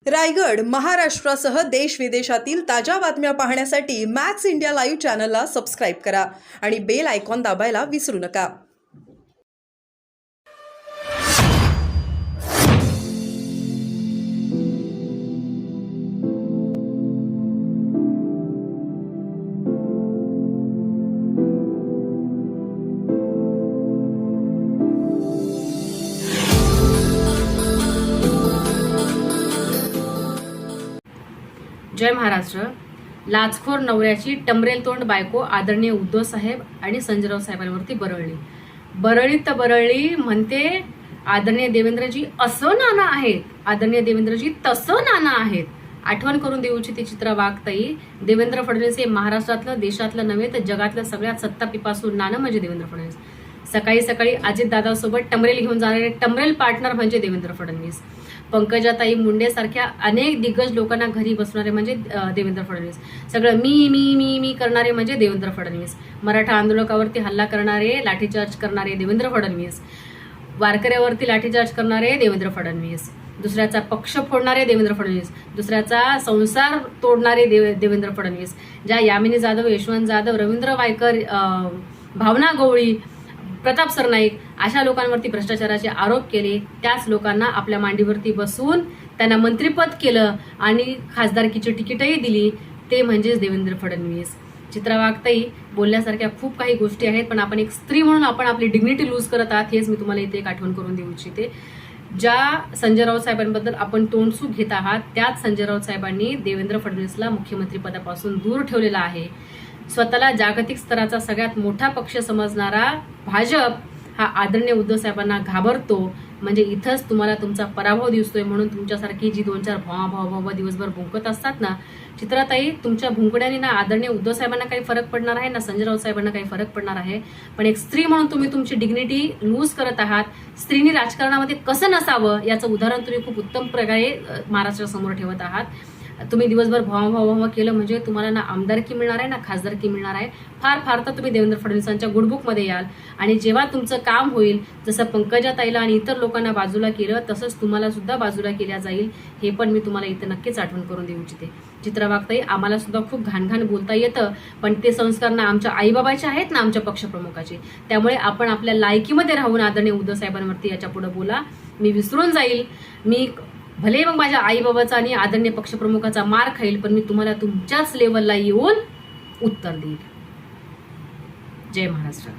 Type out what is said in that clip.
रायगड, महाराष्ट्रासह देश विदेशातील ताज्या बातम्या पाहण्यासाठी मॅक्स इंडिया लाईव्ह चॅनलला सबस्क्राईब करा आणि बेल आयकॉन दाबायला विसरू नका. जय महाराष्ट्र. लाचखोर नवऱ्याची टमरेल तोंड बायको आदरणीय उद्धव साहेब आणि संजयराव साहेबांवरती बरळली म्हणते आदरणीय देवेंद्रजी असं नाना आहेत, आदरणीय देवेंद्रजी तसं नाना आहेत. आठवण करून देऊ इच्छिते चित्रा वाघताई, देवेंद्र फडणवीस हे महाराष्ट्रातलं, देशातलं नव्हे तर जगातलं सगळ्यात सत्ता पिपासून नाणं म्हणजे देवेंद्र फडणवीस. सकाळी सकाळी अजितदादासोबत टमरेल घेऊन जाणारे टमरेल पार्टनर म्हणजे देवेंद्र फडणवीस. पंकजाताई मुंडे सारख्या अनेक दिग्गज लोकांना घरी बसणारे म्हणजे देवेंद्र फडणवीस. सगळं मी मी मी मी करणारे म्हणजे देवेंद्र फडणवीस. मराठा आंदोलकावरती हल्ला करणारे, लाठीचार्ज करणारे देवेंद्र फडणवीस. वारकऱ्यावरती लाठीचार्ज करणारे देवेंद्र फडणवीस. दुसऱ्याचा पक्ष फोडणारे देवेंद्र फडणवीस. दुसऱ्याचा संसार तोडणारे देवेंद्र फडणवीस. ज्या यामिनी जाधव, यशवंत जाधव, रवींद्र वायकर, भावना गवळी, प्रताप सरनाईक अशा लोकांवरती भ्रष्टाचाराचे आरोप केले, त्याच लोकांना आपल्या मांडीवरती बसून त्यांना मंत्रिपद केलं आणि खासदारकीची तिकीटही दिली, ते म्हणजेच देवेंद्र फडणवीस. चित्रा वाघताई, बोलण्यासारख्या खूप काही गोष्टी आहेत, पण आपण एक स्त्री म्हणून आपण आपली डिग्निटी लूज करत आहात, हेच मी तुम्हाला इथे एक आठवण करून देऊ इच्छिते. ज्या संजयराव साहेबांबद्दल आपण तोंडसूक घेत आहात, त्याच संजयराव साहेबांनी देवेंद्र फडणवीसला मुख्यमंत्री पदापासून दूर ठेवलेला आहे. स्वतःला जागतिक स्तराचा सगळ्यात मोठा पक्ष समजणारा भाजप हा आदरणीय उद्धव साहेबांना घाबरतो, म्हणजे इथंच तुम्हाला तुमचा पराभव दिसतोय. म्हणून तुमच्यासारखी जी 2-4 भावा दिवसभर भुंकत असतात ना चित्राताई, तुमच्या भुंकड्याने ना आदरणीय उद्धव साहेबांना काही फरक पडणार आहे ना संजयराव साहेबांना काही फरक पडणार आहे. पण एक स्त्री म्हणून तुम्ही तुमची डिग्निटी लूज करत आहात. स्त्रीनी राजकारणामध्ये कसं नसावं याचं उदाहरण तुम्ही खूप उत्तम प्रकारे महाराष्ट्रासमोर ठेवत आहात. तुम्ही दिवसभर भावा केलं म्हणजे तुम्हाला ना आमदारकी मिळणार आहे ना खासदारकी मिळणार आहे. फार तर तुम्ही देवेंद्र फडणवीसांच्या गुडबुकमध्ये याल आणि जेव्हा तुमचं काम होईल, जसं पंकजाताईला आणि इतर लोकांना बाजूला केलं तसंच तुम्हाला सुद्धा बाजूला केल्या जाईल, हे पण मी तुम्हाला इथे नक्कीच आठवण करून देऊ इच्छिते. चित्रा वाघताई, आम्हाला सुद्धा खूप घाण बोलता येतं, पण ते संस्कार ना आमच्या आईबाबाचे आहेत ना आमच्या पक्षप्रमुखाचे. त्यामुळे आपण आपल्या लायकीमध्ये राहून आदरणीय उद्धव साहेबांवरती याच्या पुढे बोला. मी विसरून जाईल, मी भले मग माझ्या आईबाबाचा आणि आदरणीय पक्षप्रमुखाचा मार खाईल, पण मी तुम्हाला तुमच्याच लेवलला येऊन उत्तर देईल. जय महाराष्ट्र.